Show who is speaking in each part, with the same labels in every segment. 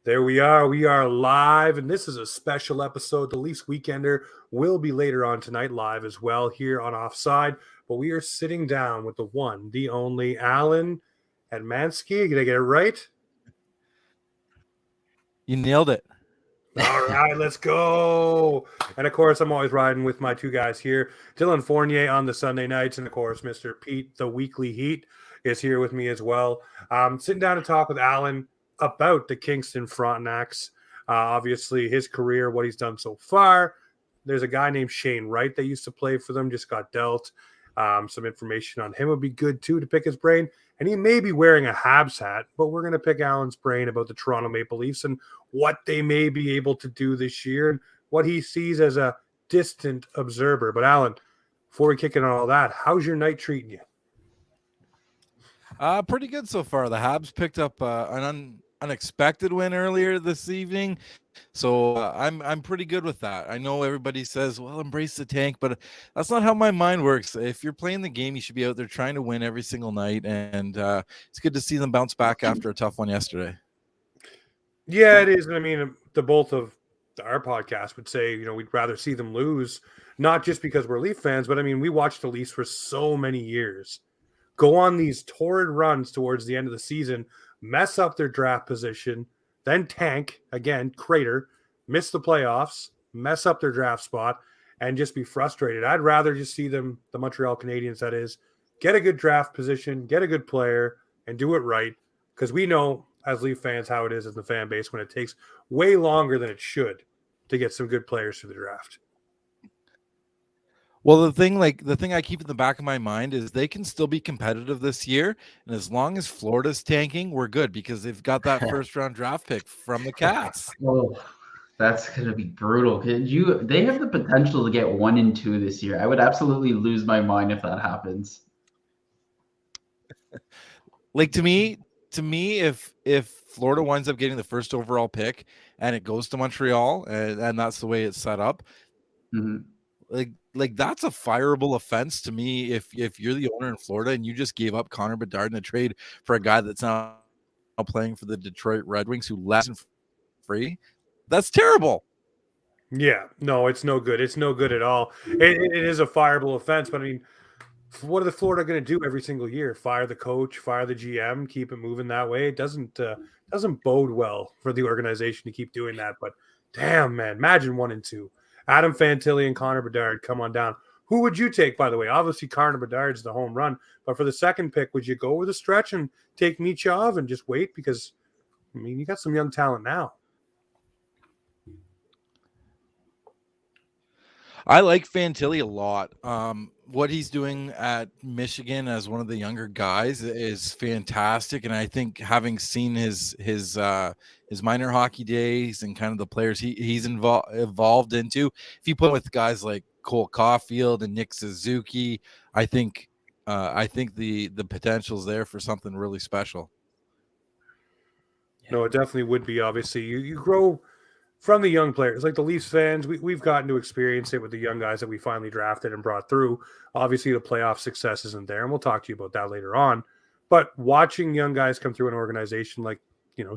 Speaker 1: There we are. We are live, and this is a special episode. The Leafs Weekender will be later on tonight live as well here on Offside. But we are sitting down with the one, the only Allan Etmanski. Did I get it right?
Speaker 2: You nailed it.
Speaker 1: All right, let's go. And of course, I'm always riding with my two guys here. Dylan Fournier on the Sunday nights, and of course, Mr. Pete, the Weekly Heat, is here with me as well. Sitting down to talk with Allan about the Kingston Frontenacs. Obviously, his career, what he's done so far. There's a guy named Shane Wright that used to play for them, just got dealt. Some information on him would be good, too, to pick his brain. And he may be wearing a Habs hat, but we're going to pick Allan's brain about the Toronto Maple Leafs and what they may be able to do this year and what he sees as a distant observer. But, Allan, before we kick in on all that, how's your night treating you?
Speaker 2: Pretty good so far. The Habs picked up an unexpected win earlier this evening, so I'm pretty good with that. I know everybody says, well, embrace the tank, but that's not how my mind works. If you're playing the game, you should be out there trying to win every single night, and it's good to see them bounce back after a tough one yesterday.
Speaker 1: Yeah, it is. I mean, the both of our podcast would say, we'd rather see them lose, not just because we're Leaf fans, but I mean, we watched the Leafs for so many years go on these torrid runs towards the end of the season, mess up their draft position, then tank, again, crater, miss the playoffs, mess up their draft spot, and just be frustrated. I'd rather just see them, the Montreal Canadiens, that is, get a good draft position, get a good player, and do it right, because we know, as Leaf fans, how it is as the fan base when it takes way longer than it should to get some good players through the draft.
Speaker 2: Well, the thing I keep in the back of my mind is they can still be competitive this year, and as long as Florida's tanking, we're good because they've got that first round draft pick from the Cats.
Speaker 3: Oh, that's gonna be brutal. They have the potential to get 1 and 2 this year. I would absolutely lose my mind if that happens.
Speaker 2: Like to me, if Florida winds up getting the first overall pick and it goes to Montreal, and that's the way it's set up.
Speaker 3: Mm-hmm.
Speaker 2: Like that's a fireable offense to me if you're the owner in Florida and you just gave up Connor Bedard in a trade for a guy that's now playing for the Detroit Red Wings who left free. That's terrible.
Speaker 1: Yeah, no, it's no good. It's no good at all. It is a fireable offense, but I mean, what are the Florida going to do every single year? Fire the coach, fire the GM, keep it moving that way? It doesn't bode well for the organization to keep doing that. But damn, man, imagine 1 and 2. Adam Fantilli and Connor Bedard, come on down. Who would you take, by the way? Obviously, Connor Bedard's the home run. But for the second pick, would you go with a stretch and take Michov and just wait? Because, I mean, you got some young talent now.
Speaker 2: I like Fantilli a lot. What he's doing at Michigan as one of the younger guys is fantastic, and I think having seen his minor hockey days and kind of the players he's evolved into, if you put with guys like Cole Caulfield and Nick Suzuki, I think the potential's there for something really special.
Speaker 1: No, it definitely would be. Obviously, you grow from the young players, like the Leafs fans, we've gotten to experience it with the young guys that we finally drafted and brought through. Obviously, the playoff success isn't there, and we'll talk to you about that later on. But watching young guys come through an organization like,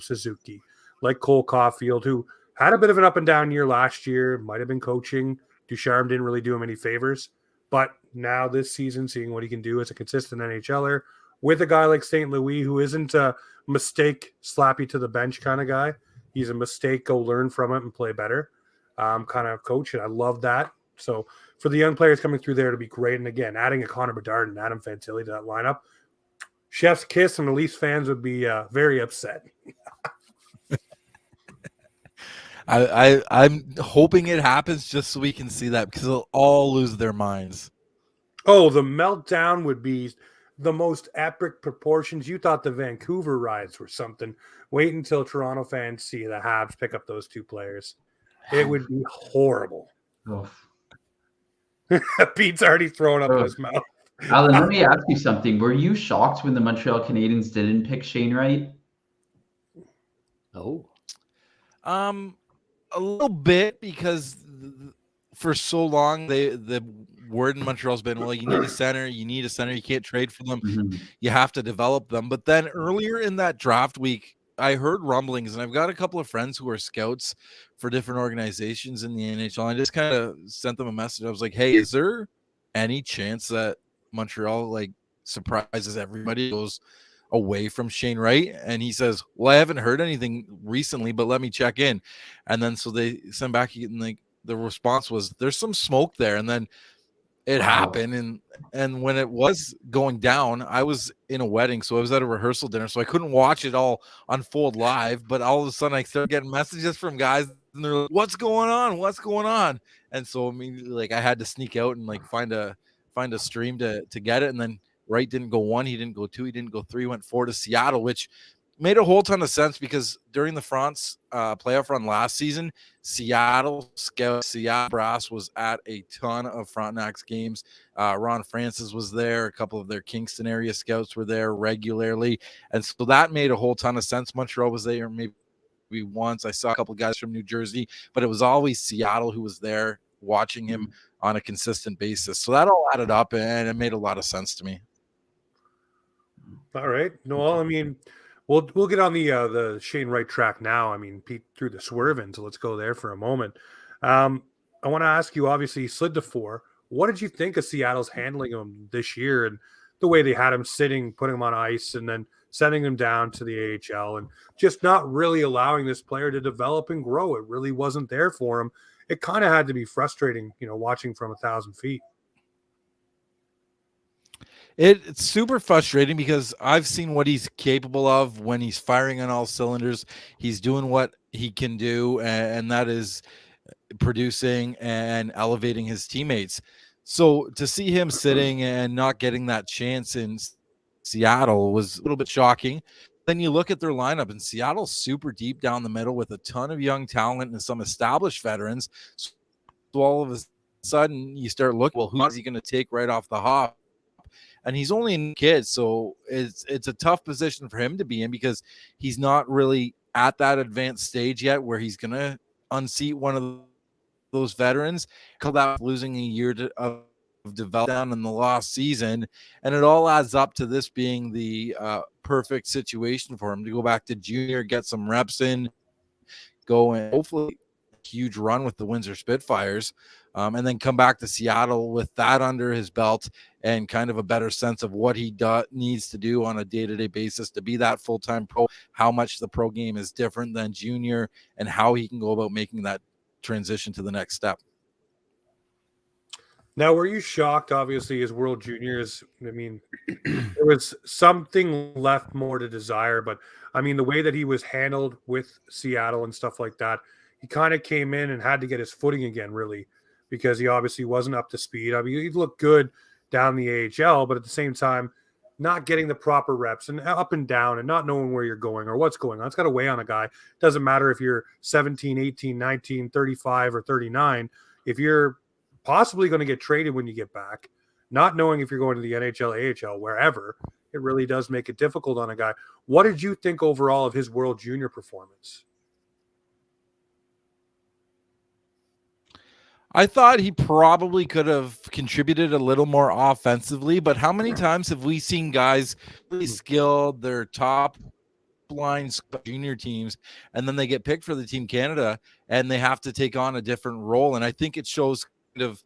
Speaker 1: Suzuki, like Cole Caulfield, who had a bit of an up and down year last year, might have been coaching. Ducharme didn't really do him any favors. But now this season, seeing what he can do as a consistent NHLer with a guy like St. Louis, who isn't a mistake, slappy to the bench kind of guy. He's a mistake, go learn from it and play better kind of coach, and I love that. So for the young players coming through there to be great, and again, adding a Connor Bedard and Adam Fantilli to that lineup, chef's kiss, and the Leafs fans would be very upset.
Speaker 2: I'm hoping it happens just so we can see that, because they'll all lose their minds.
Speaker 1: Oh, the meltdown would be the most epic proportions. You thought the Vancouver riots were something. Wait until Toronto fans see the Habs pick up those two players. It would be horrible.
Speaker 3: Oh.
Speaker 1: Pete's already throwing up his mouth.
Speaker 3: Allan, let me ask you something. Were you shocked when the Montreal Canadiens didn't pick Shane Wright?
Speaker 4: Oh.
Speaker 2: A little bit, because for so long the word in Montreal's been, well, you need a center, you can't trade for them, you have to develop them. But then earlier in that draft week, I heard rumblings, and I've got a couple of friends who are scouts for different organizations in the NHL. I just kind of sent them a message. I was like, "Hey, is there any chance that Montreal like surprises everybody, goes away from Shane Wright?" And he says, "Well, I haven't heard anything recently, but let me check in." And then so they send back, and like the response was, "There's some smoke there." And then it happened, and when it was going down, I was in a wedding, so I was at a rehearsal dinner, so I couldn't watch it all unfold live. But all of a sudden I started getting messages from guys, and they're like, "What's going on?" And so immediately, like, I had to sneak out and like find a stream to get it. And then Wright didn't go 1, he didn't go 2, he didn't go 3, went 4 to Seattle, which made a whole ton of sense because during the France playoff run last season, Seattle Brass was at a ton of Frontenacs games. Ron Francis was there. A couple of their Kingston area scouts were there regularly. And so that made a whole ton of sense. Montreal was there maybe once. I saw a couple of guys from New Jersey, but it was always Seattle who was there watching him on a consistent basis. So that all added up, and it made a lot of sense to me.
Speaker 1: All right. No, I mean, we'll get on the Shane Wright track now. I mean, Pete threw the swerve in, so let's go there for a moment. I want to ask you, obviously, he slid to 4. What did you think of Seattle's handling him this year and the way they had him sitting, putting him on ice, and then sending him down to the AHL and just not really allowing this player to develop and grow? It really wasn't there for him. It kind of had to be frustrating, watching from 1,000 feet.
Speaker 2: It's super frustrating because I've seen what he's capable of when he's firing on all cylinders. He's doing what he can do, and that is producing and elevating his teammates. So to see him sitting and not getting that chance in Seattle was a little bit shocking. Then you look at their lineup, and Seattle's super deep down the middle with a ton of young talent and some established veterans. So all of a sudden you start looking, well, who is he going to take right off the hop? And he's only a kid, so it's a tough position for him to be in because he's not really at that advanced stage yet where he's going to unseat one of those veterans. Called out losing a year of development in the last season, and it all adds up to this being the perfect situation for him to go back to junior, get some reps in, go and hopefully a huge run with the Windsor Spitfires. And then come back to Seattle with that under his belt and kind of a better sense of what he needs to do on a day-to-day basis to be that full-time pro, how much the pro game is different than junior, and how he can go about making that transition to the next step.
Speaker 1: Now, were you shocked, obviously, as World Juniors? I mean, there was something left more to desire, but I mean, the way that he was handled with Seattle and stuff like that, he kind of came in and had to get his footing again, really, because he obviously wasn't up to speed. I mean, he looked good down the AHL, but at the same time, not getting the proper reps and up and down and not knowing where you're going or what's going on. It's got to weigh on a guy. It doesn't matter if you're 17, 18, 19, 35, or 39. If you're possibly going to get traded when you get back, not knowing if you're going to the NHL, AHL, wherever, it really does make it difficult on a guy. What did you think overall of his World Junior performance?
Speaker 2: I thought he probably could have contributed a little more offensively, but how many times have we seen guys really skilled, their top line junior teams, and then they get picked for the Team Canada and they have to take on a different role? And I think it shows kind of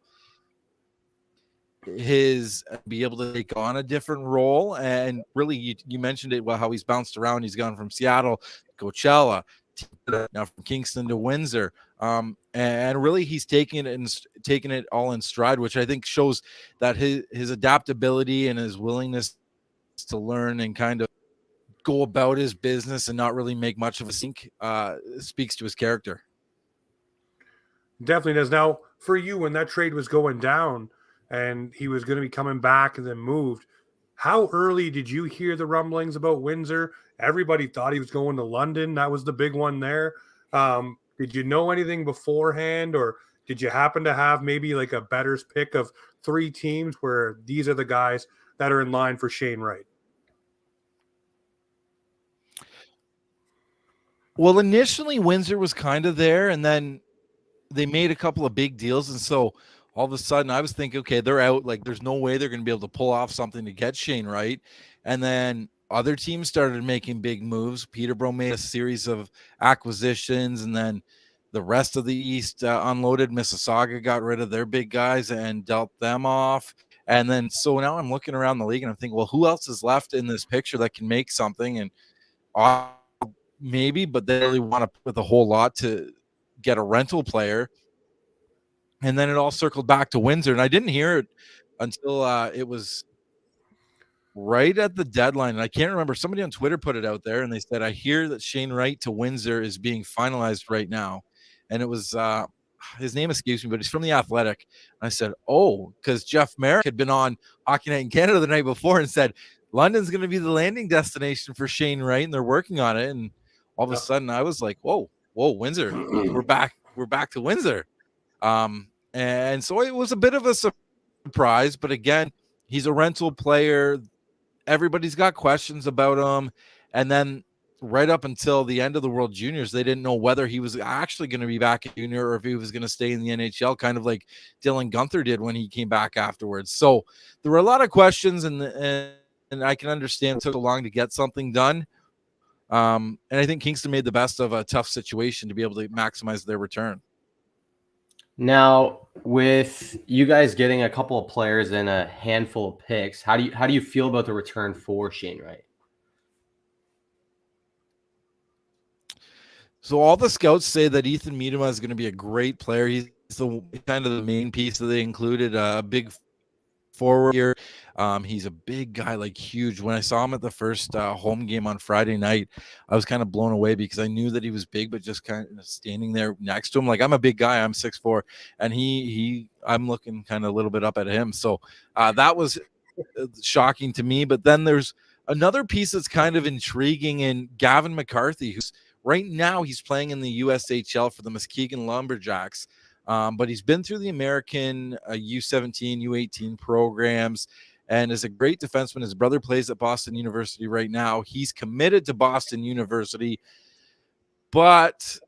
Speaker 2: his be able to take on a different role. And really, you mentioned it, well, how he's bounced around. He's gone from Seattle, Coachella, now from Kingston to Windsor. And really he's taking it all in stride, which I think shows that his adaptability and his willingness to learn and kind of go about his business and not really make much of a sink speaks to his character.
Speaker 1: Definitely does. Now, for you, when that trade was going down and he was going to be coming back and then moved, how early did you hear the rumblings about Windsor? Everybody thought he was going to London. That was the big one there. Did you know anything beforehand, or did you happen to have maybe like a bettor's pick of 3 teams where these are the guys that are in line for Shane Wright?
Speaker 2: Well, initially Windsor was kind of there, and then they made a couple of big deals. And so all of a sudden I was thinking, okay, they're out. Like, there's no way they're going to be able to pull off something to get Shane Wright. And then other teams started making big moves. Peterborough made a series of acquisitions, and then the rest of the East unloaded. Mississauga got rid of their big guys and dealt them off. And then so now I'm looking around the league and I'm thinking, well, who else is left in this picture that can make something? And maybe, but they really want to put a whole lot to get a rental player. And then it all circled back to Windsor. And I didn't hear it until it was right at the deadline. And I can't remember. Somebody on Twitter put it out there and they said, I hear that Shane Wright to Windsor is being finalized right now. And it was his name escapes me, but he's from the Athletic. And I said, oh, because Jeff Merrick had been on Hockey Night in Canada the night before and said London's going to be the landing destination for Shane Wright, and they're working on it. And all of a sudden I was like, whoa, Windsor, we're back to Windsor. And so it was a bit of a surprise, but again, he's a rental player. Everybody's got questions about him. And then right up until the end of the World Juniors, they didn't know whether he was actually going to be back at junior or if he was going to stay in the NHL, kind of like Dylan Gunther did when he came back afterwards. So there were a lot of questions, and I can understand it took so long to get something done. And I think Kingston made the best of a tough situation to be able to maximize their return.
Speaker 4: Now, with you guys getting a couple of players and a handful of picks, how do you feel about the return for Shane Wright?
Speaker 2: So all the scouts say that Ethan Miedema is going to be a great player. He's the kind of the main piece that they included, a big forward here. He's a big guy, like huge. When I saw him at the first home game on Friday night, I was kind of blown away because I knew that he was big, but just kind of standing there next to him, like I'm a big guy, I'm 6'4", and I'm looking kind of a little bit up at him. So that was shocking to me. But then there's another piece that's kind of intriguing in Gavin McCarthy, who's right now he's playing in the USHL for the Muskegon Lumberjacks. But he's been through the American U17, U18 programs and is a great defenseman. His brother plays at Boston University right now. He's committed to Boston University, but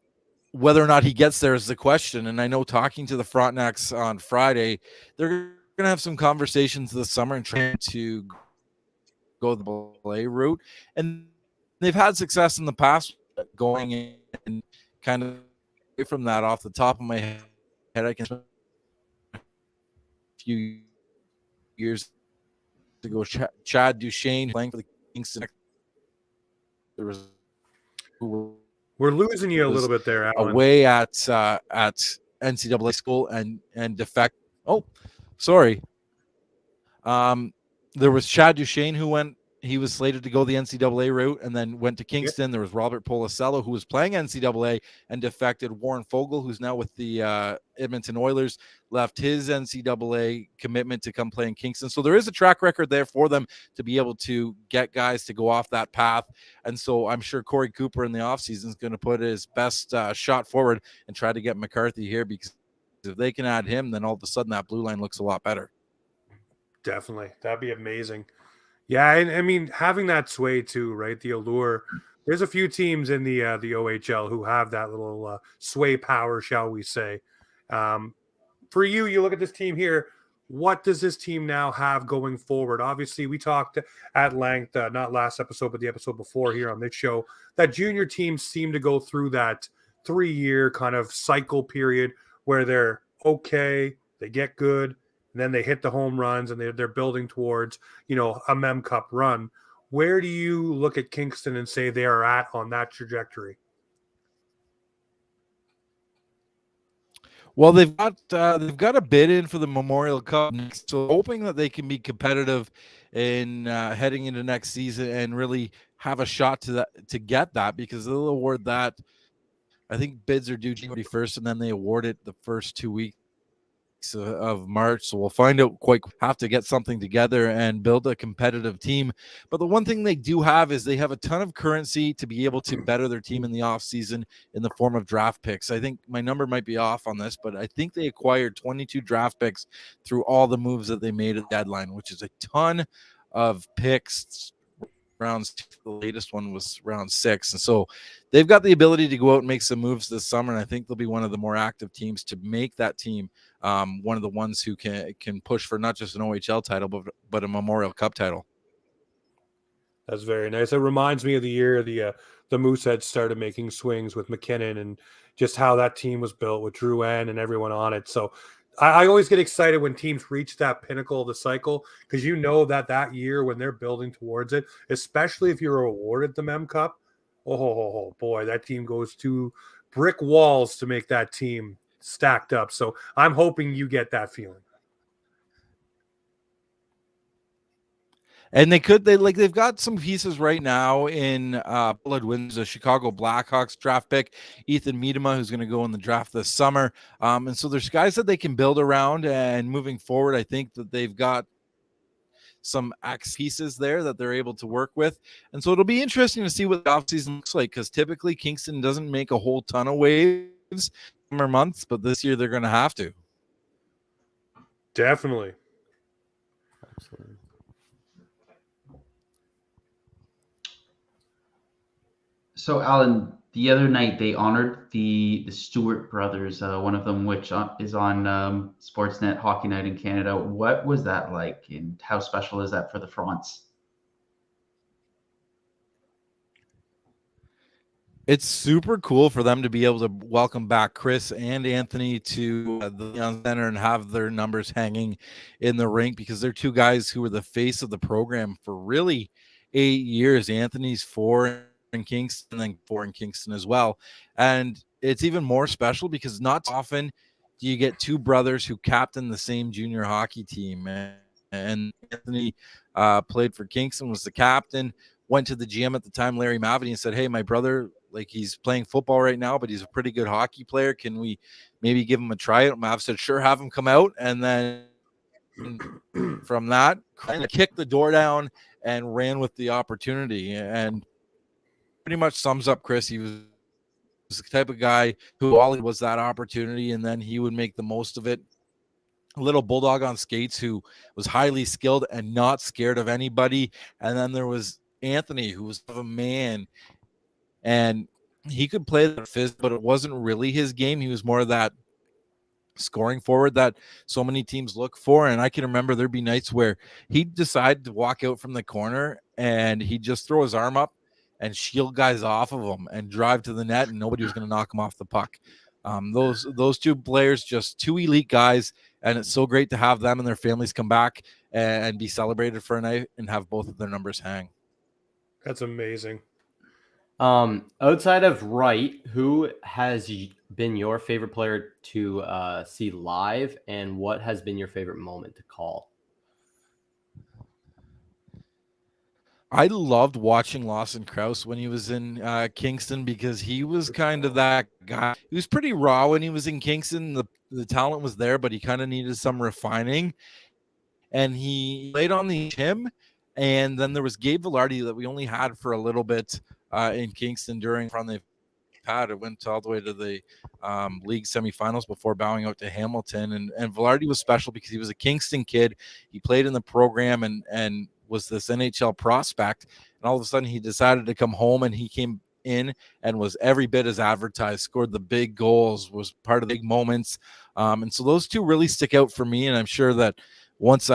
Speaker 2: whether or not he gets there is the question. And I know talking to the Frontenacs on Friday, they're going to have some conversations this summer and trying to go the play route. And they've had success in the past going in and kind of away from that. Off the top of my head, I can a few years ago, Chad Duchesne playing for the Kingston. There was
Speaker 1: we're losing you a little bit there, Allan.
Speaker 2: Away at NCAA school and defect. Oh, sorry. There was Chad Duchesne who went. He was slated to go the NCAA route and then went to Kingston. Yep. There was Robert Policello, who was playing NCAA and defected. Warren Fogle, who's now with the Edmonton Oilers, left his NCAA commitment to come play in Kingston. So there is a track record there for them to be able to get guys to go off that path. And so I'm sure Corey Cooper in the offseason is going to put his best shot forward and try to get McCarthy here, because if they can add him, then all of a sudden that blue line looks a lot better.
Speaker 1: Definitely. That'd be amazing. Yeah, and I mean, having that sway too, right? The allure. There's a few teams in the OHL who have that little sway power, shall we say. For you, you look at this team here. What does this team now have going forward? Obviously, we talked at length, not last episode, but the episode before here on this show, that junior teams seem to go through that 3-year kind of cycle period where they're okay, they get good, and then they hit the home runs and they're building towards, a Mem Cup run. Where do you look at Kingston and say they are at on that trajectory?
Speaker 2: Well, they've got a bid in for the Memorial Cup next, so hoping that they can be competitive in heading into next season and really have a shot to get that, because they'll award that. I think bids are due January 1st, and then they award it the first 2 weeks of March. So we'll find out have to get something together and build a competitive team. But the one thing they do have is they have a ton of currency to be able to better their team in the offseason in the form of draft picks. I think my number might be off on this, but I think they acquired 22 draft picks through all the moves that they made at the deadline, which is a ton of picks. Rounds, the latest one was round 6, and so they've got the ability to go out and make some moves this summer, and I think they'll be one of the more active teams to make that team one of the ones who can push for not just an OHL title but a Memorial Cup title.
Speaker 1: That's very nice. It reminds me of the year the Mooseheads started making swings with McKinnon and just how that team was built with Drouin and everyone on it. So I always get excited when teams reach that pinnacle of the cycle because you know that year when they're building towards it, especially if you're awarded the Mem Cup, oh boy, that team goes to brick walls to make that team stacked up. So I'm hoping you get that feeling.
Speaker 2: And they've got some pieces right now in Blood Wins, a Chicago Blackhawks draft pick, Ethan Miedema, who's going to go in the draft this summer. And so there's guys that they can build around, and moving forward, I think that they've got some X pieces there that they're able to work with. And so it'll be interesting to see what the offseason looks like, because typically Kingston doesn't make a whole ton of waves summer months, but this year they're going to have to.
Speaker 1: Definitely.
Speaker 4: Absolutely.
Speaker 3: So, Allan, the other night they honored the Stewart brothers, one of them which is on Sportsnet Hockey Night in Canada. What was that like, and how special is that for the Fronts?
Speaker 2: It's super cool for them to be able to welcome back Chris and Anthony to the Leon Center and have their numbers hanging in the rink, because they're two guys who were the face of the program for really 8 years. Anthony's 4 in Kingston, and then 4 in Kingston as well. And it's even more special because not often do you get two brothers who captain the same junior hockey team. And Anthony played for Kingston, was the captain, went to the GM at the time, Larry Mavity, and said, "Hey, my brother, like, he's playing football right now, but he's a pretty good hockey player. Can we maybe give him a tryout?" Mav said, "Sure, have him come out." And then from that, kind of kicked the door down and ran with the opportunity. And pretty much sums up Chris. He was the type of guy who all was that opportunity, and then he would make the most of it. A little bulldog on skates who was highly skilled and not scared of anybody. And then there was Anthony, who was a man, and he could play the fist, but it wasn't really his game. He was more of that scoring forward that so many teams look for. And I can remember there'd be nights where he'd decide to walk out from the corner and he'd just throw his arm up and shield guys off of him and drive to the net, and nobody was going to knock him off the puck. Those two players, just two elite guys, and it's so great to have them and their families come back and be celebrated for a night and have both of their numbers hang.
Speaker 1: That's amazing.
Speaker 4: Outside of Wright, who has been your favorite player to see live, and what has been your favorite moment to call?
Speaker 2: I loved watching Lawson Krause when he was in Kingston, because he was kind of that guy. He was pretty raw when he was in Kingston. The talent was there, but he kind of needed some refining. And he laid on him. And then there was Gabe Velarde that we only had for a little bit in Kingston during from the pad. It went all the way to the league semifinals before bowing out to Hamilton. And Velarde was special because he was a Kingston kid. He played in the program and was this NHL prospect. And all of a sudden he decided to come home, and he came in and was every bit as advertised, scored the big goals, was part of the big moments. And so those two really stick out for me. And I'm sure that once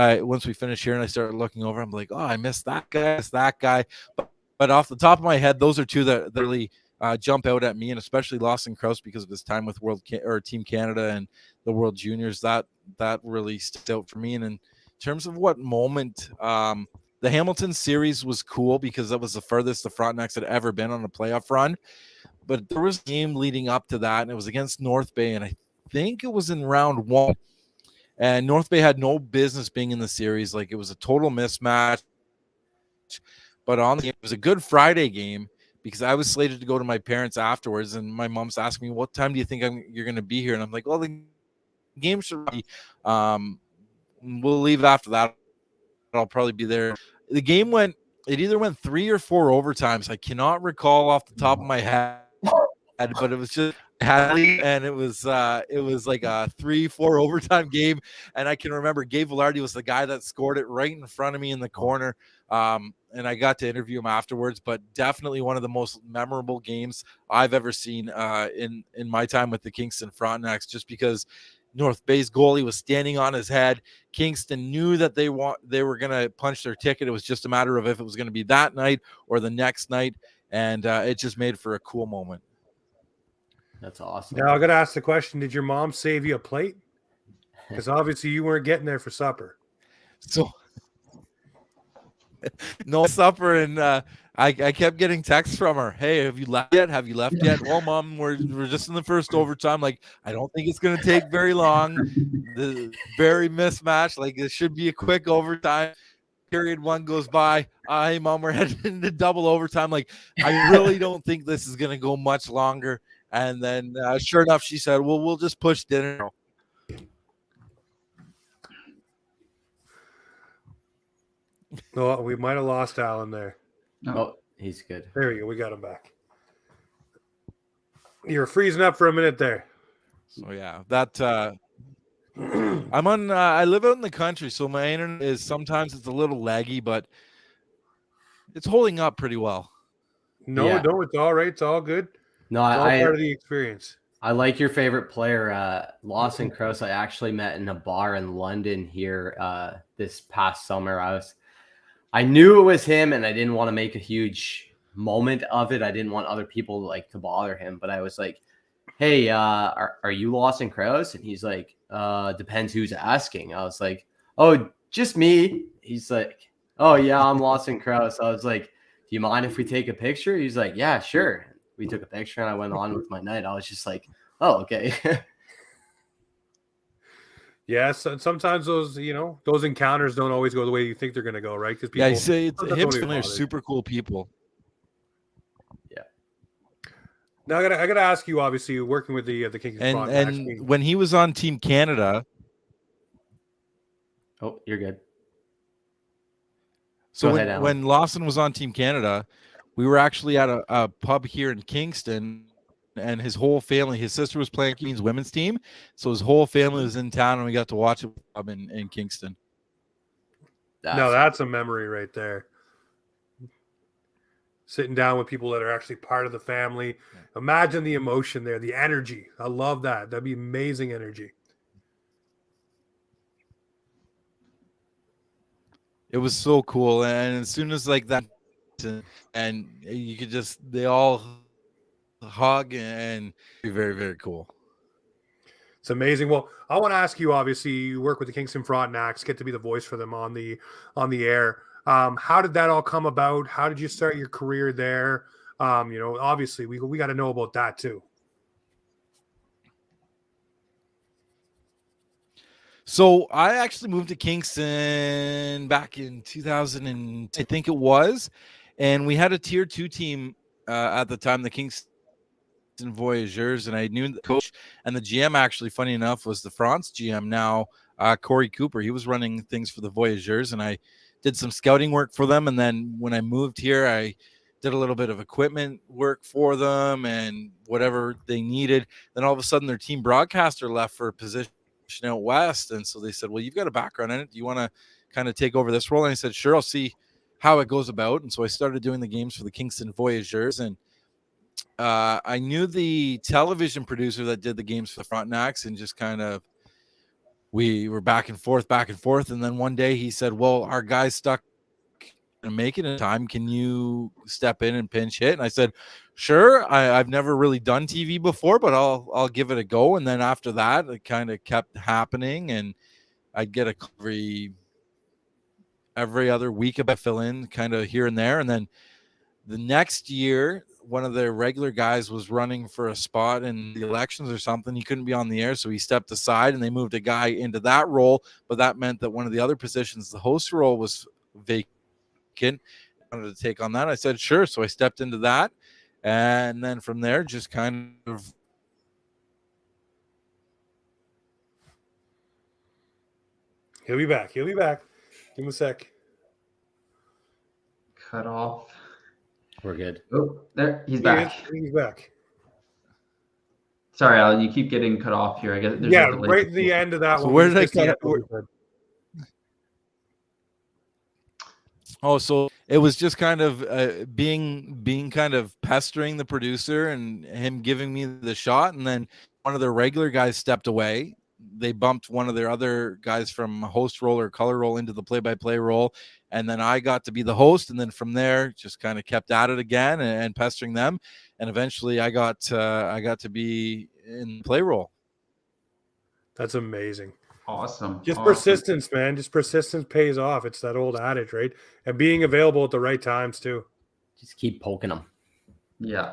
Speaker 2: we finish here and I started looking over, I'm like, oh, I missed that guy. But off the top of my head, those are two that really jump out at me, and especially Lawson Krause because of his time with Team Canada and the World Juniors. That really sticks out for me. And in terms of what moment, the Hamilton series was cool because that was the furthest the Frontenacs had ever been on a playoff run. But there was a game leading up to that, and it was against North Bay, and I think it was in round 1. And North Bay had no business being in the series. Like, it was a total mismatch. But it was a Good Friday game because I was slated to go to my parents afterwards, and my mom's asking me, "What time do you think you're going to be here?" And I'm like, "Well, the game should be. We'll leave after that. I'll probably be there." The game either went 3 or 4 overtimes. I cannot recall off the top of my head, but it was just and it was like a 3-4 overtime game. And I can remember Gabe Velarde was the guy that scored it right in front of me in the corner. And I got to interview him afterwards, but definitely one of the most memorable games I've ever seen in my time with the Kingston Frontenacs, just because North Bay's goalie was standing on his head. Kingston knew that they were going to punch their ticket. It was just a matter of if it was going to be that night or the next night, and it just made for a cool moment.
Speaker 4: That's awesome.
Speaker 1: Now I got to ask the question: did your mom save you a plate? Because obviously you weren't getting there for supper.
Speaker 2: So no supper, and I kept getting texts from her. Hey, have you left yet? Have you left yet? Well, Mom, we're just in the first overtime. Like, I don't think it's going to take very long. The very mismatch. Like, it should be a quick overtime. Period one goes by. Hey, Mom, we're heading into double overtime. Like, I really don't think this is going to go much longer. And then, sure enough, she said, well, we'll just push dinner.
Speaker 1: Oh, we might have lost Allan there.
Speaker 4: Oh, he's good.
Speaker 1: There we go. We got him back. You were freezing up for a minute there.
Speaker 2: So yeah, that I'm on. I live out in the country, so my internet is sometimes it's a little laggy, but it's holding up pretty well.
Speaker 1: No, it's all right. It's all good.
Speaker 4: No,
Speaker 1: It's all part of the experience.
Speaker 4: I like your favorite player, Lawson Crouse. I actually met in a bar in London here this past summer. I knew it was him, and I didn't want to make a huge moment of it. I didn't want other people to bother him, but I was like, "Hey, are you Lawson Crouse?" And he's like, "Depends who's asking." I was like, "Oh, just me." He's like, "Oh yeah, I'm Lawson Crouse." I was like, "Do you mind if we take a picture?" He's like, "Yeah, sure." We took a picture, and I went on with my night. I was just like, "Oh, okay."
Speaker 1: Yes, and sometimes those encounters don't always go the way you think they're going to go, right? Because
Speaker 2: I say him family are super cool people.
Speaker 4: Yeah.
Speaker 1: Now I gotta ask you. Obviously, working with the Kingston Frontenacs,
Speaker 2: and when he was on Team Canada.
Speaker 4: Oh, you're good.
Speaker 2: So when Lawson was on Team Canada, we were actually at a pub here in Kingston. And his whole family, his sister was playing King's women's team, so his whole family was in town, and we got to watch it in Kingston.
Speaker 1: That's a memory right there. Sitting down with people that are actually part of the family. Imagine the emotion there, the energy. I love that. That'd be amazing energy.
Speaker 2: It was so cool, and as soon as that, and you could they all hug and be very, very cool.
Speaker 1: It's amazing. Well, I want to ask you, obviously you work with the Kingston Frontenacs, get to be the voice for them on the air. How did that all come about? How did you start your career there? Obviously we got to know about that too.
Speaker 2: So I actually moved to Kingston back in 2000, I think it was, and we had a tier 2 team at the time, the Kingston Voyageurs, and I knew the coach and the GM actually, funny enough, was the France GM now, Corey Cooper. He was running things for the Voyageurs, and I did some scouting work for them. And then when I moved here, I did a little bit of equipment work for them and whatever they needed. Then all of a sudden their team broadcaster left for a position out west, and so they said, well, you've got a background in it. Do you want to kind of take over this role? And I said, sure, I'll see how it goes about. And so I started doing the games for the Kingston Voyageurs, and I knew the television producer that did the games for the Frontenacs, and just kind of we were back and forth. And then one day he said, well, our guy's stuck and make it in time. Can you step in and pinch hit? And I said, sure. I've never really done TV before, but I'll give it a go. And then after that, it kind of kept happening, and I'd get every other week I fill in kind of here and there. And then the next year, one of the regular guys was running for a spot in the elections or something. He couldn't be on the air, so he stepped aside, and they moved a guy into that role. But that meant that one of the other positions, the host role, was vacant. I wanted to take on that. I said, sure. So I stepped into that. And then from there, just kind of.
Speaker 1: He'll be back. Give him a sec.
Speaker 3: Cut off.
Speaker 4: We're good.
Speaker 3: Oh, there. He's back.
Speaker 1: He's back.
Speaker 3: Sorry, Allan. You keep getting cut off here. I guess.
Speaker 1: Right at the end of that
Speaker 2: so
Speaker 1: one.
Speaker 2: Where did I get? Oh, so it was just kind of being kind of pestering the producer and him giving me the shot. And then one of the regular guys stepped away, they bumped one of their other guys from host role or color role into the play-by-play role, and then I got to be the host, and then from there just kind of kept at it again and pestering them, and eventually I got to be in the play role.
Speaker 1: That's amazing.
Speaker 3: Awesome.
Speaker 1: Just
Speaker 3: Awesome.
Speaker 1: persistence, man. Just persistence pays off. It's that old adage, right? And being available at the right times too.
Speaker 4: Just keep poking them.
Speaker 3: Yeah.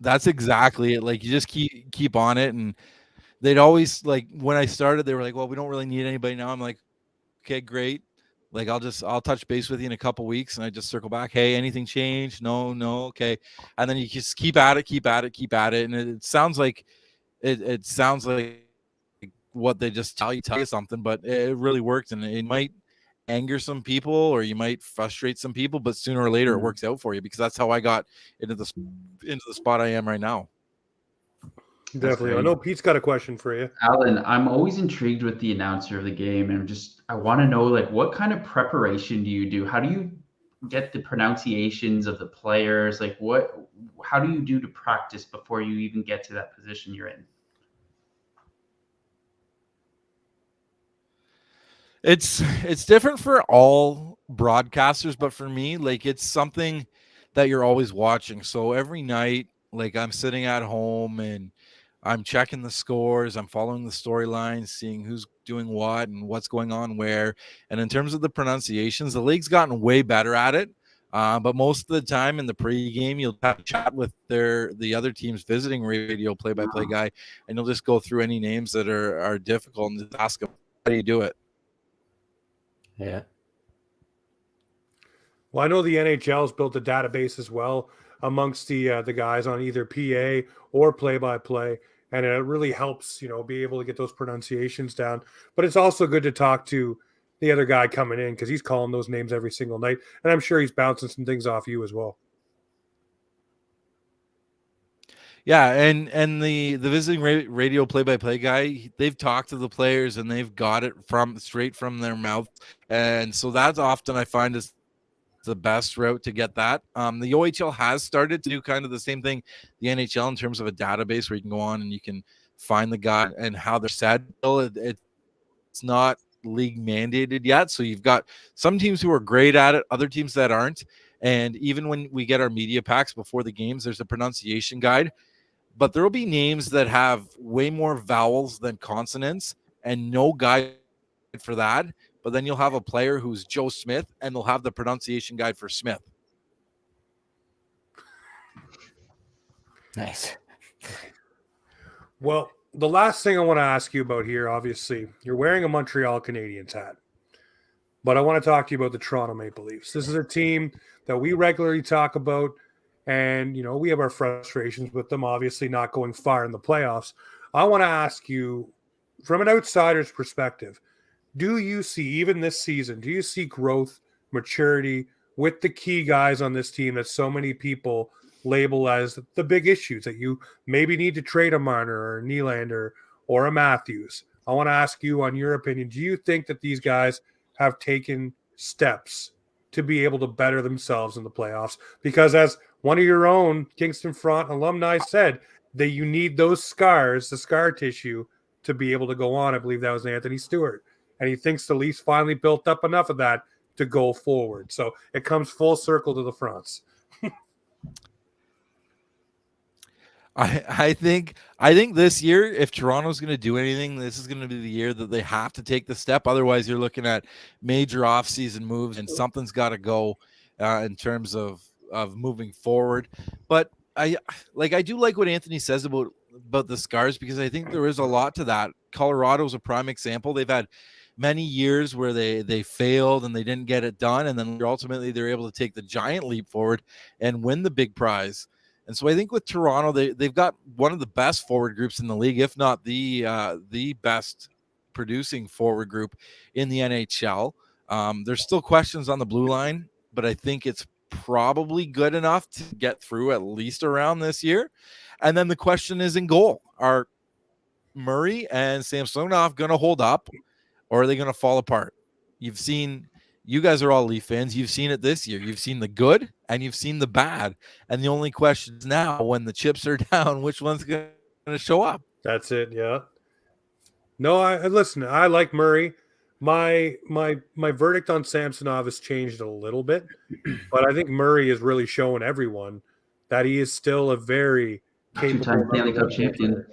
Speaker 2: That's exactly it. Like, you just keep on it. And they'd always, like, when I started, they were like, well, we don't really need anybody now. I'm like, okay, great. Like, I'll touch base with you in a couple weeks, and I just circle back. Hey, anything changed? No, okay. And then you just keep at it. And it sounds like it sounds like what they just tell you something, but it really worked. And it might anger some people, or you might frustrate some people, but sooner or later it works out for you, because that's how I got into the spot I am right now.
Speaker 1: Definitely. I know Pete's got a question for you.
Speaker 3: Allan, I'm always intrigued with the announcer of the game, and I want to know, like, what kind of preparation do you do? How do you get the pronunciations of the players? Like, how do you do to practice before you even get to that position you're in?
Speaker 2: It's different for all broadcasters, but for me, like, it's something that you're always watching. So every night, like, I'm sitting at home and I'm checking the scores, I'm following the storylines, seeing who's doing what and what's going on where. And in terms of the pronunciations, the league's gotten way better at it. But most of the time in the pregame, you'll have a chat with the other team's visiting radio play-by-play guy, and you'll just go through any names that are difficult and just ask him, how do you do it?
Speaker 4: Yeah.
Speaker 1: Well, I know the NHL's built a database as well amongst the guys on either PA or play-by-play, and it really helps, be able to get those pronunciations down. But it's also good to talk to the other guy coming in, because he's calling those names every single night, and I'm sure he's bouncing some things off you as well.
Speaker 2: Yeah, and the visiting radio play-by-play guy, they've talked to the players and they've got it straight from their mouth, and so that's often, I find, is the best route to get that. The OHL has started to do kind of the same thing the NHL in terms of a database where you can go on and you can find the guy and how they're said. It's not league mandated yet, so you've got some teams who are great at it, other teams that aren't. And even when we get our media packs before the games, there's a pronunciation guide, but there will be names that have way more vowels than consonants and no guide for that. But then you'll have a player who's Joe Smith, and they'll have the pronunciation guide for Smith.
Speaker 4: Nice.
Speaker 1: Well, the last thing I want to ask you about here, obviously, you're wearing a Montreal Canadiens hat, but I want to talk to you about the Toronto Maple Leafs. This is a team that we regularly talk about, and, we have our frustrations with them, obviously not going far in the playoffs. I want to ask you, from an outsider's perspective, do you see, even this season, do you see growth, maturity with the key guys on this team that so many people label as the big issues that you maybe need to trade a Marner or a Nylander or a Matthews? I want to ask you, on your opinion, do you think that these guys have taken steps to be able to better themselves in the playoffs? Because as one of your own Kingston Front alumni said, that you need those scars, the scar tissue, to be able to go on. I believe that was Anthony Stewart. And he thinks the Leafs finally built up enough of that to go forward. So it comes full circle to the Fronts.
Speaker 2: I think this year, if Toronto's going to do anything, this is going to be the year that they have to take the step. Otherwise, you're looking at major offseason moves, and something's got to go in terms of moving forward. But I do like what Anthony says about the scars, because I think there is a lot to that. Colorado's a prime example. They've had many years where they failed and they didn't get it done, and then ultimately they're able to take the giant leap forward and win the big prize. And so I think with Toronto, they've got one of the best forward groups in the league, if not the best producing forward group in the NHL. There's still questions on the blue line, but I think it's probably good enough to get through at least around this year. And then the question is in goal. Are Murray and Samsonov going to hold up, or are they going to fall apart? You guys are all Leaf fans. You've seen it this year. You've seen the good and you've seen the bad. And the only question is now, when the chips are down, which one's going to show up?
Speaker 1: That's it, yeah. No, I listen. I like Murray. My verdict on Samsonov has changed a little bit, but I think Murray is really showing everyone that he is still a very capable
Speaker 3: Two-time Stanley
Speaker 1: number
Speaker 3: Cup
Speaker 1: one
Speaker 3: champion.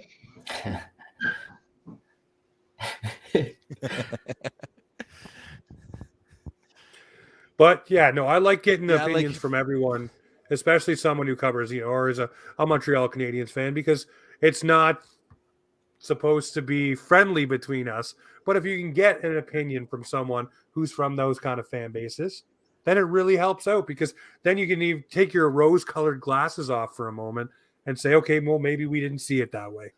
Speaker 1: But yeah, no, I like getting
Speaker 2: Yeah,
Speaker 1: opinions
Speaker 2: like-
Speaker 1: from everyone, especially someone who covers, or is a Montreal Canadiens fan, because it's not supposed to be friendly between us. But if you can get an opinion from someone who's from those kind of fan bases, then it really helps out, because then you can even take your rose-colored glasses off for a moment and say, okay, well, maybe we didn't see it that way.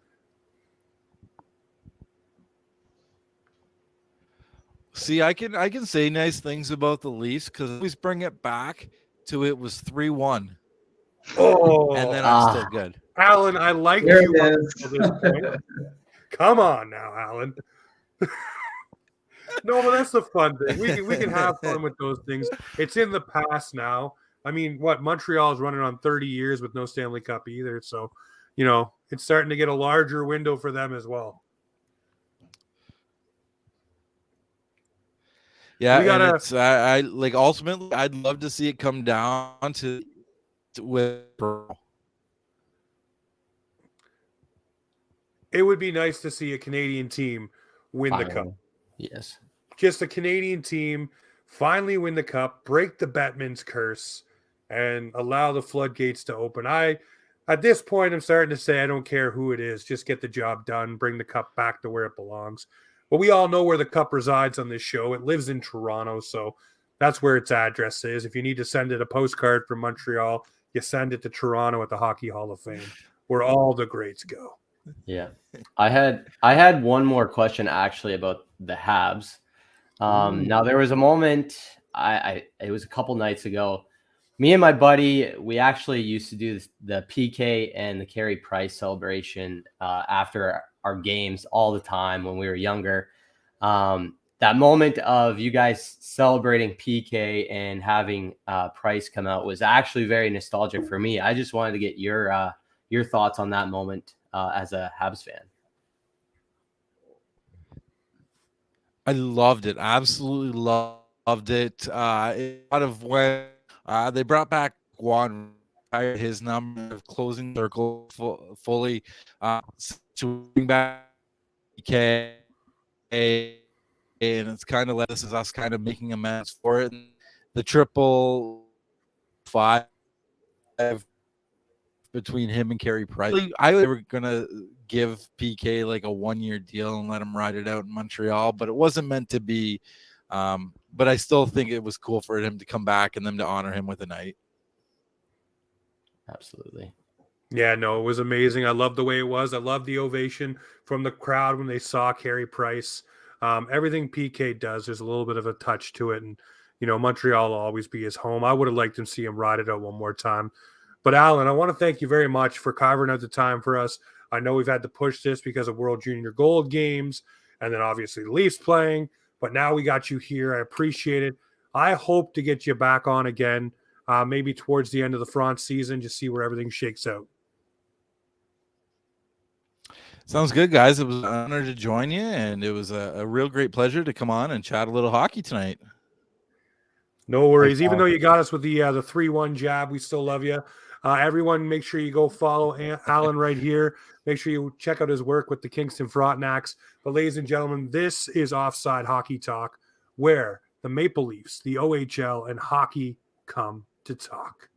Speaker 2: See, I can say nice things about the Leafs because I always bring it back to it was 3-1,
Speaker 1: Oh,
Speaker 2: and then I'm still good.
Speaker 1: Allan, I like
Speaker 3: There
Speaker 1: you
Speaker 3: it
Speaker 1: up
Speaker 3: is.
Speaker 1: until this point. Come on now, Allan. No, but that's the fun thing. We can have fun with those things. It's in the past now. I mean, what, Montreal is running on 30 years with no Stanley Cup either. So, it's starting to get a larger window for them as well.
Speaker 2: Yeah,
Speaker 1: We gotta-
Speaker 2: and it's I like ultimately I'd love to see it come down to with
Speaker 1: It would be nice to see a Canadian team win the cup.
Speaker 4: Finally. Yes.
Speaker 1: Just a Canadian team finally win the cup, break the Bettman's curse, and allow the floodgates to open. At this point, I'm starting to say I don't care who it is. Just get the job done. Bring the cup back to where it belongs. But we all know where the cup resides on this show. It lives in Toronto, so that's where its address is. If you need to send it a postcard from Montreal, you send it to Toronto at the Hockey Hall of Fame, where all the greats go.
Speaker 4: Yeah. I had one more question actually about the Habs. Now there was a moment it was a couple nights ago. Me and my buddy, we actually used to do the PK and the Carey Price celebration after our games all the time when we were younger. That moment of you guys celebrating PK and having Price come out was actually very nostalgic for me. I just wanted to get your thoughts on that moment as a Habs fan.
Speaker 2: I loved it. Absolutely loved it. A lot of when they brought back Guan, his number of closing circle fully to bring back PK, and it's kind of this is us kind of making amends for it. And the 5 between him and Carey Price. I were gonna give PK like a 1-year deal and let him ride it out in Montreal, but it wasn't meant to be. But I still think it was cool for him to come back and them to honor him with a night.
Speaker 4: Absolutely.
Speaker 1: Yeah, no, it was amazing. I love the way it was. I love the ovation from the crowd when they saw Carey Price. Everything PK does, there's a little bit of a touch to it. And, Montreal will always be his home. I would have liked to see him ride it out one more time. But, Allan, I want to thank you very much for carving out the time for us. I know we've had to push this because of World Junior Gold games and then obviously the Leafs playing. But now we got you here. I appreciate it. I hope to get you back on again, maybe towards the end of the France season, just see where everything shakes out.
Speaker 2: Sounds good, guys. It was an honor to join you, and it was a real great pleasure to come on and chat a little hockey tonight.
Speaker 1: No worries. Even though you got us with the 3-1 jab, we still love you. Everyone, make sure you go follow Allan right here. Make sure you check out his work with the Kingston Frontenacs. But ladies and gentlemen, this is Offside Hockey Talk, where the Maple Leafs, the OHL, and hockey come to talk.